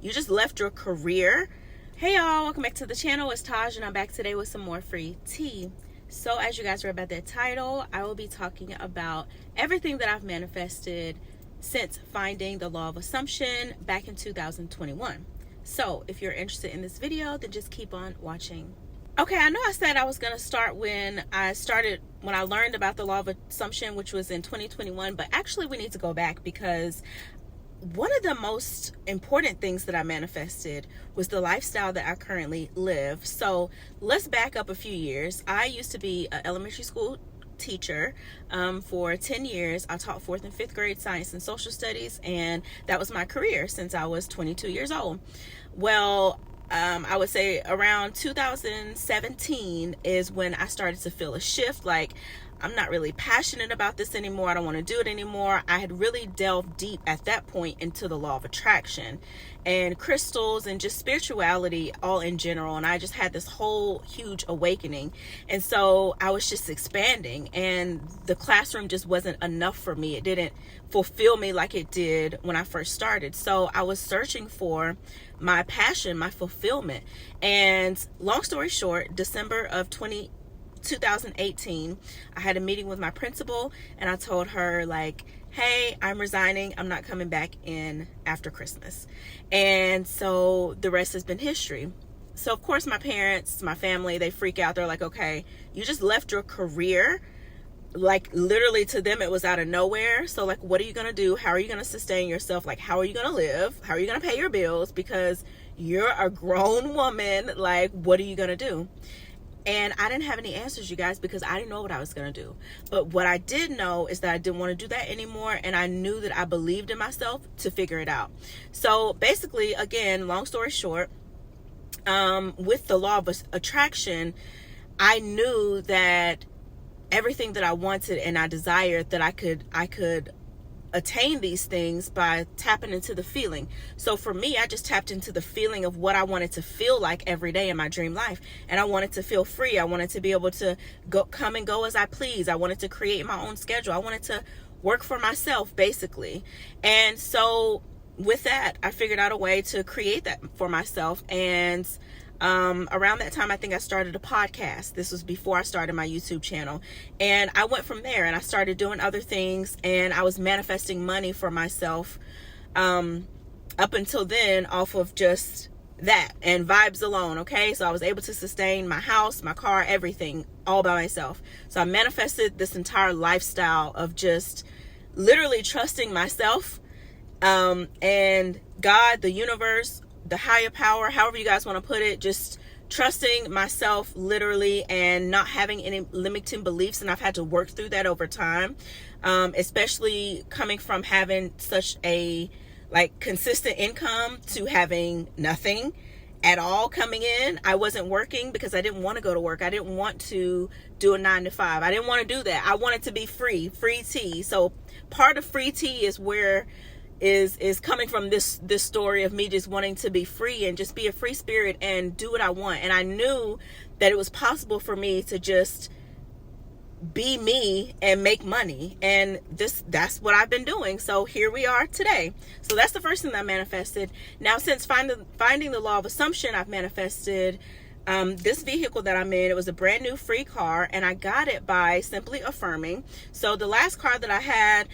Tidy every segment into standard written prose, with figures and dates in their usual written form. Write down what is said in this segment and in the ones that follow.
You just left your career. Hey y'all, welcome back to the channel. It's Taj and I'm back today with some more free tea. So as you guys read about that title, I will be talking about everything that I've manifested since finding the law of assumption back in 2021. So if you're interested in this video, then just keep on watching. Okay, I know I said I was going to start when I learned about the law of assumption, which was in 2021, but actually we need to go back because one of the most important things that I manifested was the lifestyle that I currently live. So let's back up a few years. I used to be an elementary school teacher for 10 years. I taught 4th and 5th grade science and social studies, and that was my career since I was 22 years old. Well, I would say around 2017 is when I started to feel a shift, like I'm not really passionate about this anymore. I don't want to do it anymore. I had really delved deep at that point into the law of attraction and crystals and just spirituality all in general. And I just had this whole huge awakening. And so I was just expanding, and the classroom just wasn't enough for me. It didn't fulfill me like it did when I first started. So I was searching for my passion, my fulfillment. And long story short, December of 2018, I had a meeting with my principal, and I told her, like, hey, I'm resigning. I'm not coming back in after Christmas. And so the rest has been history. So of course my parents, my family, they freak out. They're like, okay, you just left your career. Like literally to them, it was out of nowhere. So like, what are you going to do? How are you going to sustain yourself? Like, how are you going to live? How are you going to pay your bills? Because you're a grown woman. Like, what are you going to do? And I didn't have any answers, you guys, because I didn't know what I was going to do. But what I did know is that I didn't want to do that anymore. And I knew that I believed in myself to figure it out. So basically, again, long story short, with the law of attraction, I knew that everything that I wanted and I desired, that I could attain these things by tapping into the feeling. So for me, I just tapped into the feeling of what I wanted to feel like every day in my dream life. And I wanted to feel free. I wanted to be able to come and go as I please. I wanted to create my own schedule. I wanted to work for myself, basically. And so with that, I figured out a way to create that for myself. And around that time, I think I started a podcast. This was before I started my YouTube channel. And I went from there and I started doing other things, and I was manifesting money for myself up until then off of just that and vibes alone. Okay. So I was able to sustain my house, my car, everything all by myself. So I manifested this entire lifestyle of just literally trusting myself, and God, the universe, the higher power, however you guys want to put it, just trusting myself literally and not having any limiting beliefs. And I've had to work through that over time, especially coming from having such a consistent income to having nothing at all coming in. I wasn't working because I didn't want to go to work. I didn't want to do a 9 to 5. I didn't want to do that. I wanted to be freetea. So part of freetea is where is coming from this story of me just wanting to be free and just be a free spirit and do what I want. And I knew that it was possible for me to just be me and make money. And that's what I've been doing. So here we are today. So that's the first thing that I manifested. Now, since finding the law of assumption, I've manifested this vehicle that I'm in. It was a brand new free car, and I got it by simply affirming. So the last car that I had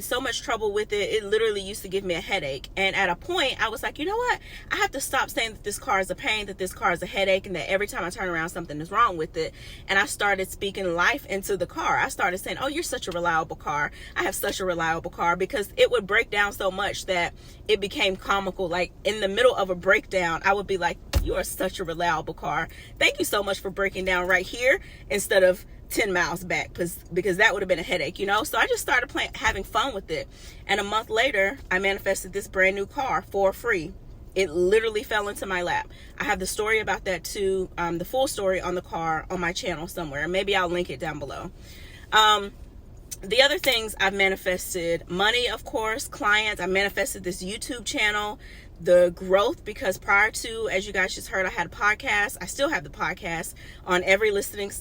so much trouble with it. It literally used to give me a headache. And at a point I was like, you know what? I have to stop saying that this car is a pain, that this car is a headache, and that every time I turn around something is wrong with it. And I started speaking life into the car. I started saying, oh, you're such a reliable car. I have such a reliable car, because it would break down so much that it became comical. Like in the middle of a breakdown, I would be like, you are such a reliable car. Thank you so much for breaking down right here instead of 10 miles back, because that would have been a headache, you know? So I just started having fun with it. And a month later, I manifested this brand new car for free. It literally fell into my lap. I have the story about that too, the full story on the car on my channel somewhere. Maybe I'll link it down below. The other things I've manifested: money, of course, clients. I manifested this YouTube channel, the growth, because prior to, as you guys just heard, I had a podcast. I still have the podcast on every listening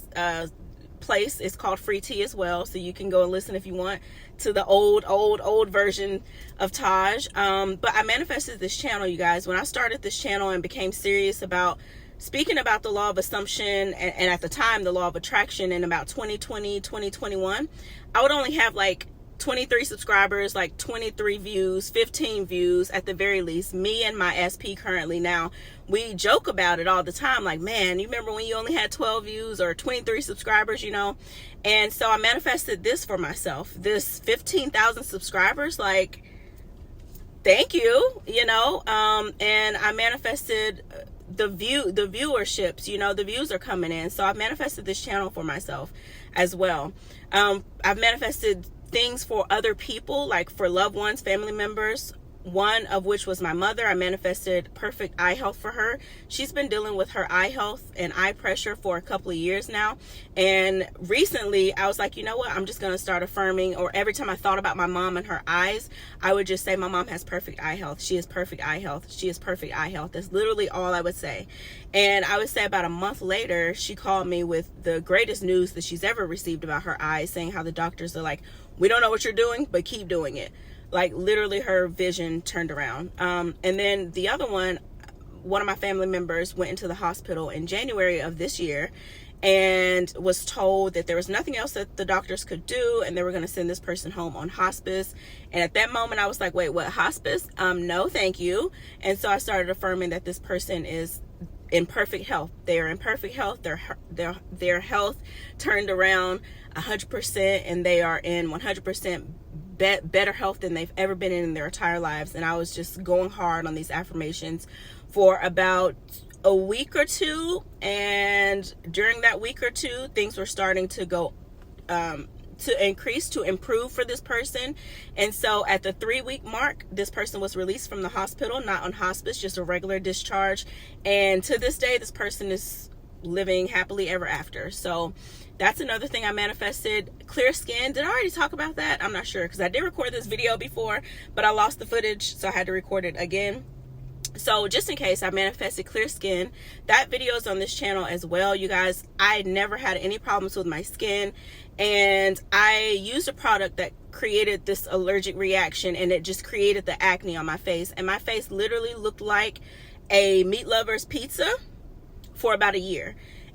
place is called freetea as well, so you can go and listen if you want to the old version of Taj. But I manifested this channel, you guys. When I started this channel and became serious about speaking about the law of assumption, and at the time the law of attraction, in about 2020, 2021, I would only have like 23 subscribers, like 23 views, 15 views at the very least. Me and my SP currently now, we joke about it all the time. Like, man, you remember when you only had 12 views or 23 subscribers, you know? And so I manifested this for myself, this 15,000 subscribers. Like, thank you, you know? And I manifested the viewerships, you know, the views are coming in. So I manifested this channel for myself as well. I've manifested things for other people, like for loved ones, family members, one of which was my mother. I manifested perfect eye health for her. She's been dealing with her eye health and eye pressure for a couple of years now. And recently I was like, you know what, I'm just going to start affirming. Or every time I thought about my mom and her eyes, I would just say, my mom has perfect eye health. She has perfect eye health. She has perfect eye health. That's literally all I would say. And I would say about a month later, she called me with the greatest news that she's ever received about her eyes, saying how the doctors are like, we don't know what you're doing, but keep doing it. Like, literally her vision turned around. And then the other one of my family members went into the hospital in January of this year and was told that there was nothing else that the doctors could do, and they were going to send this person home on hospice. And at that moment I was like, wait, what, hospice? No, thank you. And so I started affirming that this person is in perfect health. They are in perfect health. Their health turned around 100%, and they are in 100% better health than they've ever been in their entire lives. And I was just going hard on these affirmations for about a week or two, and during that week or two, things were starting to go to increase, to improve for this person. And so at the 3-week mark, this person was released from the hospital, not on hospice, just a regular discharge. And to this day, this person is living happily ever after. So that's another thing I manifested. Clear skin. Did I already talk about that? I'm not sure, because I did record this video before, but I lost the footage, so I had to record it again. So just in case, I manifested clear skin. That video is on this channel as well, you guys. I never had any problems with my skin, and I used a product that created this allergic reaction, and it just created the acne on my face, and my face literally looked like a meat lover's pizza for about a year.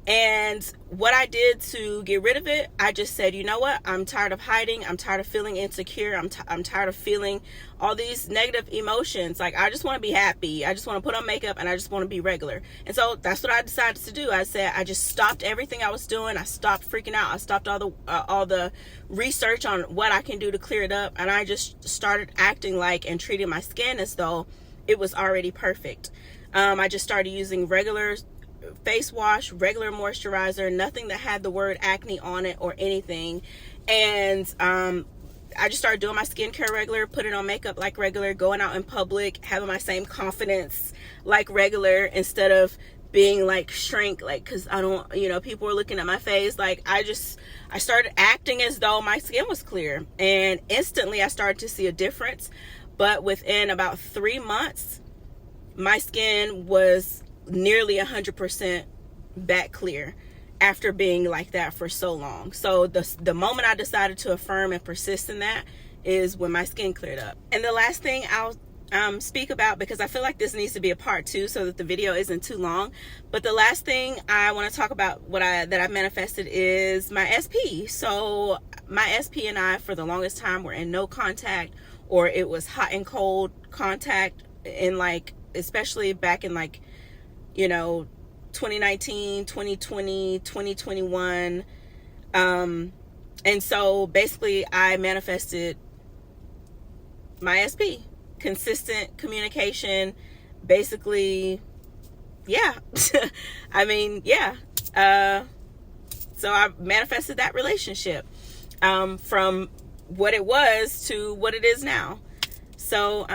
And what I did to get rid of it, I just said, you know what? I'm tired of hiding. I'm tired of feeling insecure. I'm tired of feeling all these negative emotions. Like, I just want to be happy. I just want to put on makeup, and I just want to be regular. And so that's what I decided to do. I said, I just stopped everything I was doing. I stopped freaking out. I stopped all the research on what I can do to clear it up. And I just started acting like and treating my skin as though it was already perfect. I just started using regular face wash, regular moisturizer, nothing that had the word acne on it or anything. And I just started doing my skincare regular, putting on makeup like regular, going out in public, having my same confidence like regular, instead of being like shrink, like, because I don't, you know, people were looking at my face. Like, I started acting as though my skin was clear, and instantly I started to see a difference. But within about 3 months, my skin was nearly 100% back clear after being like that for so long. So the moment I decided to affirm and persist in that is when my skin cleared up. And the last thing I'll speak about, because I feel like this needs to be a part 2 so that the video isn't too long, but the last thing I want to talk about that I manifested is my SP. So my SP and I, for the longest time, were in no contact, or it was hot and cold contact, in like, especially back in like, you know, 2019, 2020, 2021. And so basically I manifested my SP, consistent communication, basically. Yeah. I mean, yeah. So I manifested that relationship, from what it was to what it is now. So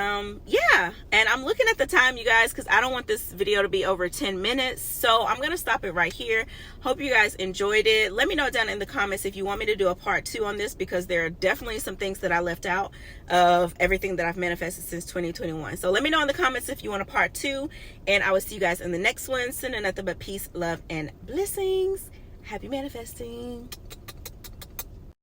yeah, and I'm looking at the time, you guys, because I don't want this video to be over 10 minutes. So I'm gonna stop it right here. Hope you guys enjoyed it. Let me know down in the comments if you want me to do a part 2 on this, because there are definitely some things that I left out of everything that I've manifested since 2021. So let me know in the comments if you want a part 2, and I will see you guys in the next one. Sending nothing but peace, love, and blessings. Happy manifesting.